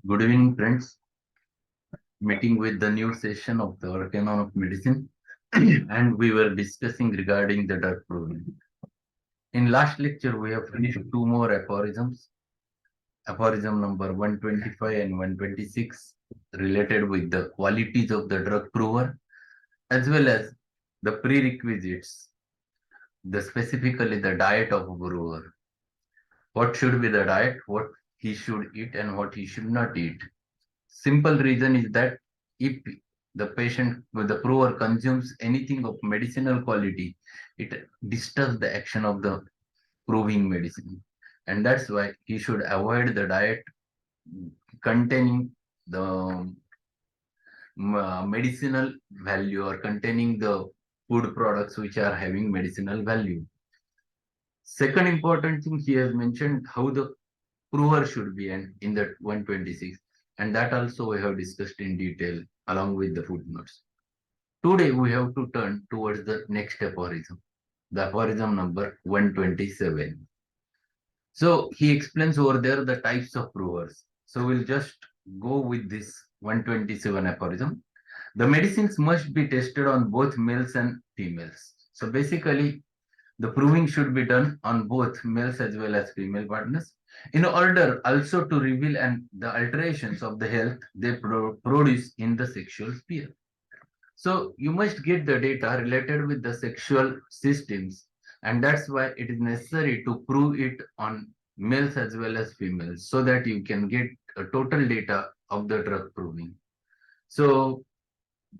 Good evening, friends. Meeting with the new session of the Organon of Medicine, and we were discussing regarding the drug proving. In last lecture, we have finished two more aphorisms. Aphorism number 125 and 126, related with the qualities of the drug prover, as well as the prerequisites, specifically the diet of a brewer. What should be the diet, what he should eat, and what he should not eat. Simple reason is that if the brewer consumes anything of medicinal quality, it disturbs the action of the proving medicine. And that's why he should avoid the diet containing the medicinal value or containing the food products which are having medicinal value. Second important thing he has mentioned how the prover should be and in that 126, and that also we have discussed in detail along with the footnotes. Today we have to turn towards the next aphorism, the aphorism number 127. So he explains over there the types of provers. So we'll just go with this 127 aphorism. The medicines must be tested on both males and females. So basically, the proving should be done on both males as well as female partners in order also to reveal the alterations of the health they produce in the sexual sphere. So you must get the data related with the sexual systems, and that's why it is necessary to prove it on males as well as females so that you can get a total data of the drug proving. So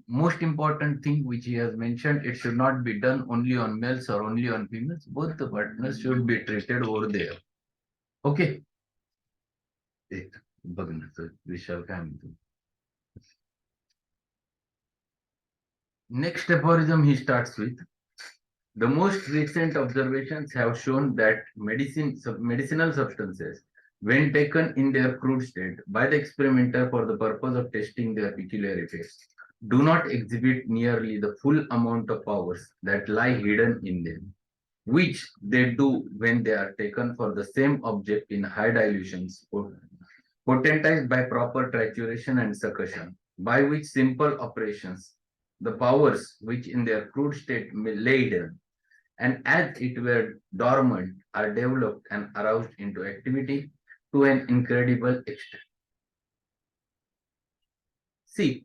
most important thing which he has mentioned, it should not be done only on males or only on females. Both the partners should be treated over there. Okay. Next aphorism he starts with. The most recent observations have shown that medicinal substances, when taken in their crude state by the experimenter for the purpose of testing their peculiar effects, do not exhibit nearly the full amount of powers that lie hidden in them, which they do when they are taken for the same object in high dilutions, potentized by proper trituration and succussion, by which simple operations, the powers which in their crude state lay hidden, and as it were dormant, are developed and aroused into activity to an incredible extent. See,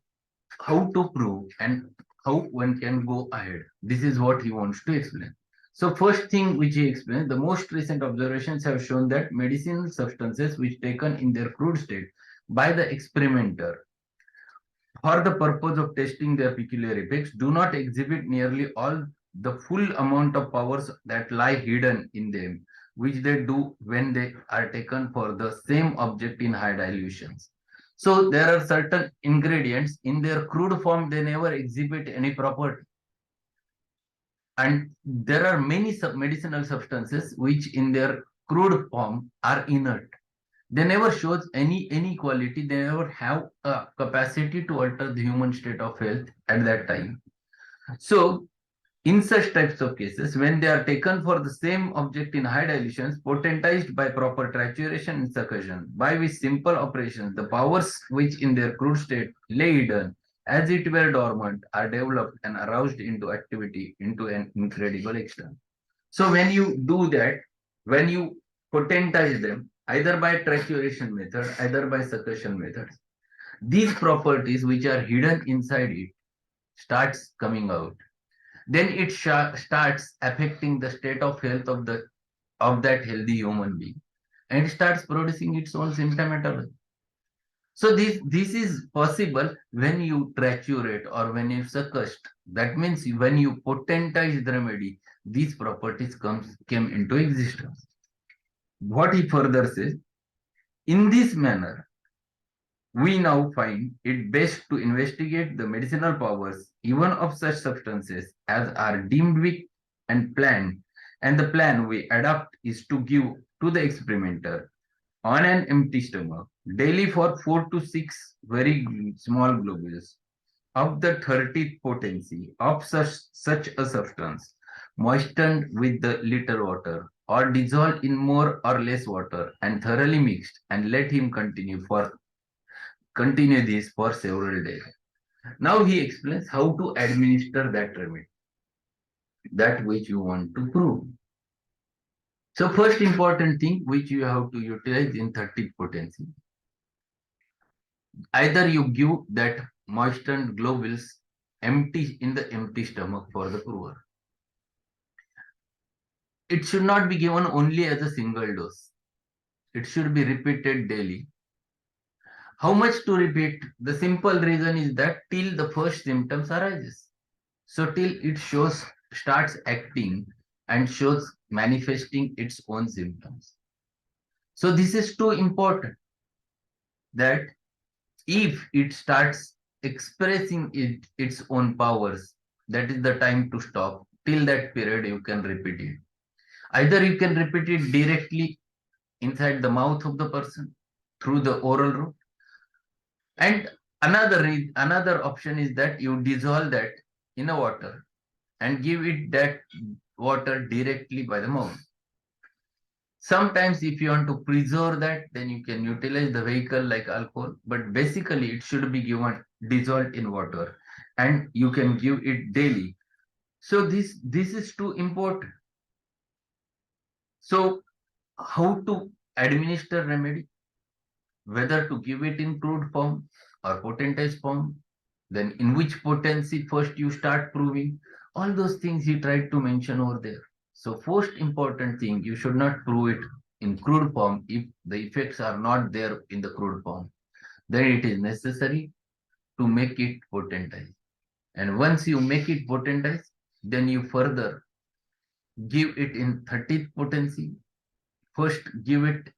how to prove and how one can go ahead. This is what he wants to explain. So first thing which he explains, the most recent observations have shown that medicinal substances which taken in their crude state by the experimenter for the purpose of testing their peculiar effects do not exhibit nearly all the full amount of powers that lie hidden in them, which they do when they are taken for the same object in high dilutions. So there are certain ingredients in their crude form, they never exhibit any property. And there are many medicinal substances which in their crude form are inert. They never shows any quality. They never have a capacity to alter the human state of health at that time. So in such types of cases, when they are taken for the same object in high dilutions, potentized by proper trituration and succussion, by which simple operations, the powers which in their crude state lay hidden, as it were dormant, are developed and aroused into activity into an incredible extent. So when you do that, when you potentize them, either by trituration method, either by succussion methods, these properties which are hidden inside it starts coming out. Then it starts affecting the state of health of that healthy human being, and it starts producing its own symptomatology. So this is possible when you triturate or when you succused. That means when you potentize the remedy, these properties came into existence. What he further says, in this manner, we now find it best to investigate the medicinal powers even of such substances as are deemed weak and planned, and the plan we adopt is to give to the experimenter on an empty stomach daily for 4 to 6 very small globules of the 30th potency of such a substance, moistened with the little water or dissolved in more or less water and thoroughly mixed, and let him continue for continue this for several days. Now he explains how to administer that remedy, that which you want to prove. So first important thing which you have to utilize in 30th potency. Either you give that moistened globules empty in the empty stomach for the prover. It should not be given only as a single dose. It should be repeated daily. How much to repeat? The simple reason is that till the first symptoms arises. So till it starts acting and shows manifesting its own symptoms. So this is too important that if it starts expressing its own powers, that is the time to stop. Till that period, you can repeat it. Either you can repeat it directly inside the mouth of the person through the oral route, and another option is that you dissolve that in a water and give it that water directly by the mouth. Sometimes if you want to preserve that, then you can utilize the vehicle like alcohol, but basically it should be given dissolved in water and you can give it daily. So this is too important. So how to administer remedy? Whether to give it in crude form or potentized form, then in which potency first you start proving, all those things he tried to mention over there. So first important thing, you should not prove it in crude form if the effects are not there in the crude form. Then it is necessary to make it potentized. And once you make it potentized, then you further give it in 30th potency. First give it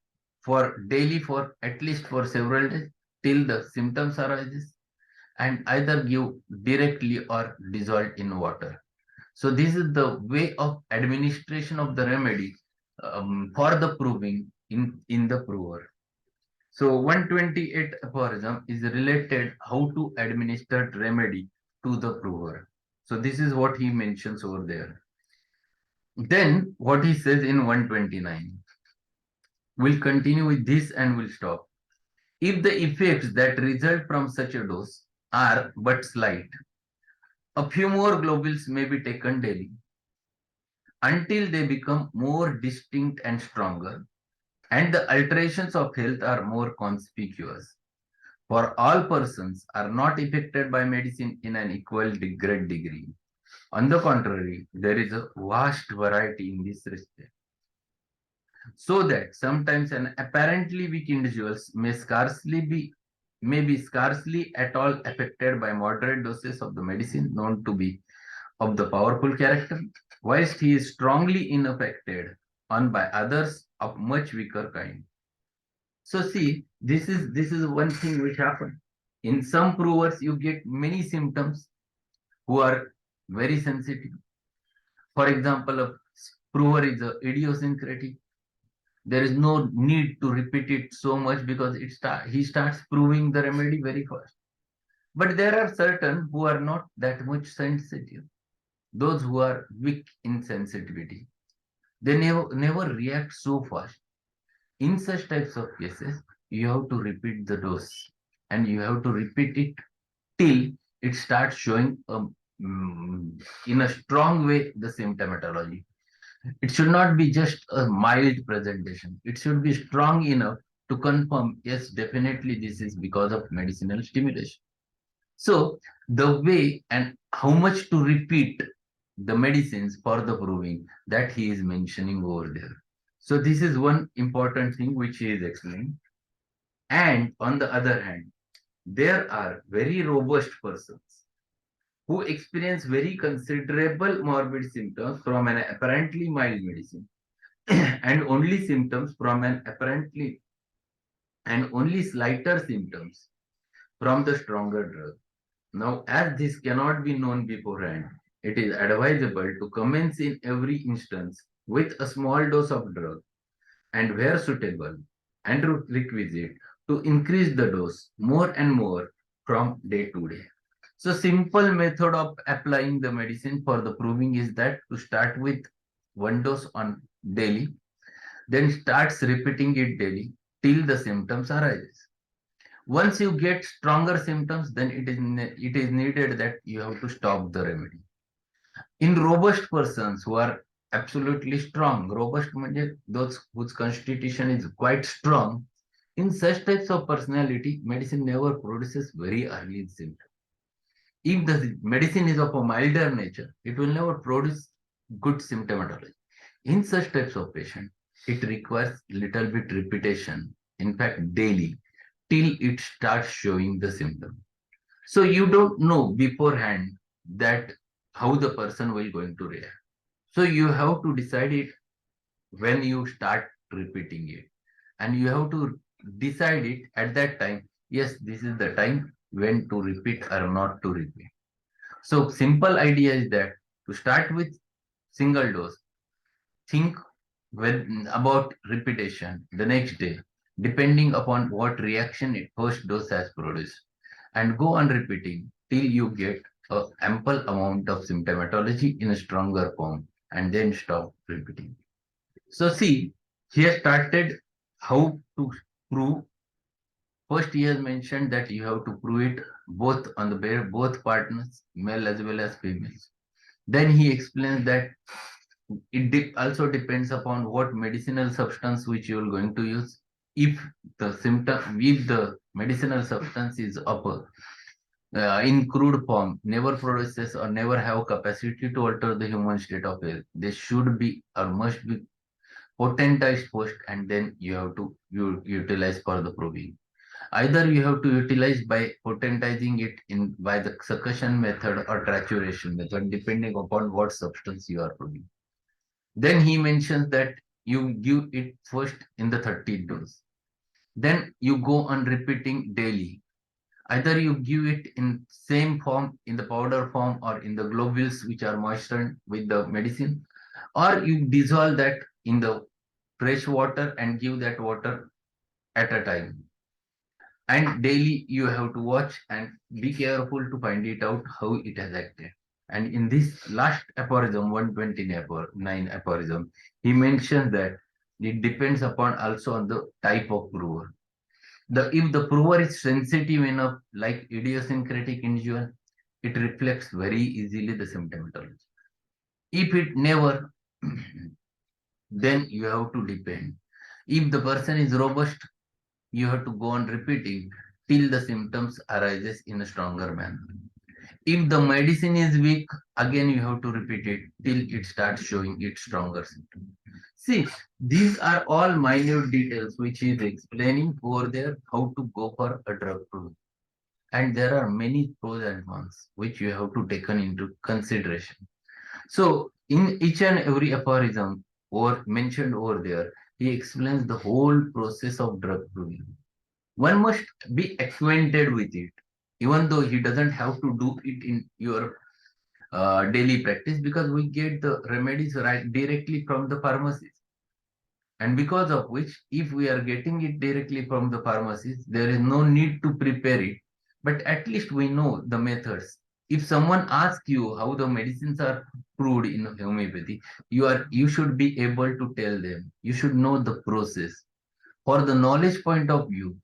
for daily for at least for several days till the symptoms arises, and either give directly or dissolved in water. So this is the way of administration of the remedy for the proving in the prover. So 128 aphorism is related how to administer remedy to the prover. So this is what he mentions over there. Then what he says in 129. We'll continue with this and we'll stop. If the effects that result from such a dose are but slight, a few more globules may be taken daily until they become more distinct and stronger, and the alterations of health are more conspicuous. For all persons are not affected by medicine in an equal great degree. On the contrary, there is a vast variety in this respect. So that sometimes an apparently weak individual may be scarcely at all affected by moderate doses of the medicine known to be of the powerful character, whilst he is strongly unaffected on by others of much weaker kind. So see, this is one thing which happens. In some provers, you get many symptoms who are very sensitive. For example, a prover is idiosyncratic. There is no need to repeat it so much because he starts proving the remedy very fast. But there are certain who are not that much sensitive. Those who are weak in sensitivity, they never react so fast. In such types of cases, you have to repeat the dose and you have to repeat it till it starts showing in a strong way the symptomatology. It should not be just a mild presentation. It should be strong enough to confirm, yes, definitely this is because of medicinal stimulation. So the way and how much to repeat the medicines for the proving, that he is mentioning over there. So this is one important thing which he is explaining. And on the other hand, there are very robust persons who experience very considerable morbid symptoms from an apparently mild medicine and only symptoms from an apparently and only slighter symptoms from the stronger drug. Now, as this cannot be known beforehand, it is advisable to commence in every instance with a small dose of drug and where suitable and requisite to increase the dose more and more from day to day. So simple method of applying the medicine for the proving is that to start with one dose on daily, then starts repeating it daily till the symptoms arise. Once you get stronger symptoms, then it is needed that you have to stop the remedy. In robust persons who are absolutely strong, robust means those whose constitution is quite strong, in such types of personality, medicine never produces very early symptoms. If the medicine is of a milder nature, it will never produce good symptomatology. In such types of patient, it requires little bit repetition, in fact daily, till it starts showing the symptom. So you don't know beforehand that how the person will going to react. So you have to decide it when you start repeating it. And you have to decide it at that time. Yes, this is the time when to repeat or not to repeat. So simple idea is that to start with single dose, think about repetition the next day, depending upon what reaction it first dose has produced, and go on repeating till you get a ample amount of symptomatology in a stronger form, and then stop repeating. So see, here started how to prove. First, he has mentioned that you have to prove it both on the both partners, male as well as females. Then he explains that it also depends upon what medicinal substance which you are going to use. If the medicinal substance is upper in crude form, never produces or never have capacity to alter the human state of health, they should be or must be potentized first, and then you have to utilize for the proving. Either you have to utilize by potentizing it in by the succussion method or trituration method, depending upon what substance you are proving. Then he mentions that you give it first in the 30th dose. Then you go on repeating daily. Either you give it in same form, in the powder form, or in the globules which are moistened with the medicine, or you dissolve that in the fresh water and give that water at a time. And daily you have to watch and be careful to find it out how it has acted. And in this last aphorism, 129 aphorism, he mentions that it depends upon also on the type of brewer. If the brewer is sensitive enough, like idiosyncratic individual, it reflects very easily the symptomatology. If it never, then you have to depend. If the person is robust, you have to go on repeating till the symptoms arises in a stronger manner. If the medicine is weak, again you have to repeat it till it starts showing its stronger symptoms. See, these are all minute details which is explaining over there how to go for a drug proof. And there are many pros and cons which you have to take into consideration. So in each and every aphorism or mentioned over there, he explains the whole process of drug proving. One must be acquainted with it, even though he doesn't have to do it in your daily practice, because we get the remedies right directly from the pharmacies. And because of which, if we are getting it directly from the pharmacies, there is no need to prepare it. But at least we know the methods. If someone asks you how the medicines are brewed in homeopathy, you should be able to tell them. You should know the process. For the knowledge point of view,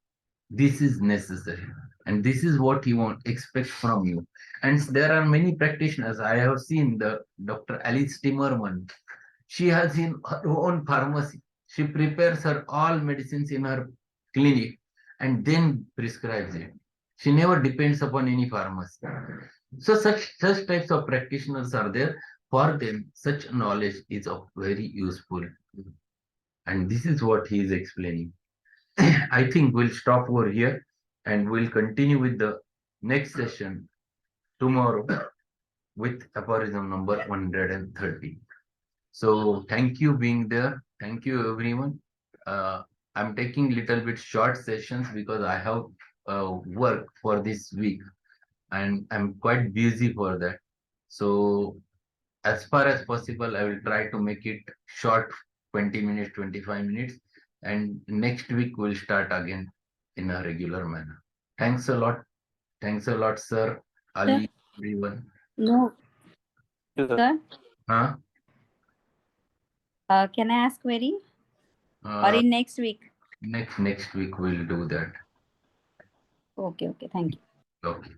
this is necessary, and this is what he want expect from you. And there are many practitioners. I have seen the Dr. Alice Timmerman. She has in her own pharmacy. She prepares her all medicines in her clinic and then prescribes it. She never depends upon any pharmacy. So such types of practitioners are there. For them, such knowledge is of very useful. And this is what he is explaining. I think we'll stop over here and we'll continue with the next session tomorrow with aphorism number 130. So thank you being there. Thank you everyone. I'm taking little bit short sessions because I have work for this week and I'm quite busy for that. So as far as possible, I will try to make it short, 20 minutes, 25 minutes. And next week we'll start again in a regular manner. Thanks a lot. Thanks a lot, sir. Ali, everyone. No. Sir, Huh? can I ask query? Or in next week? Next week we'll do that. Okay, okay. Thank you. Okay.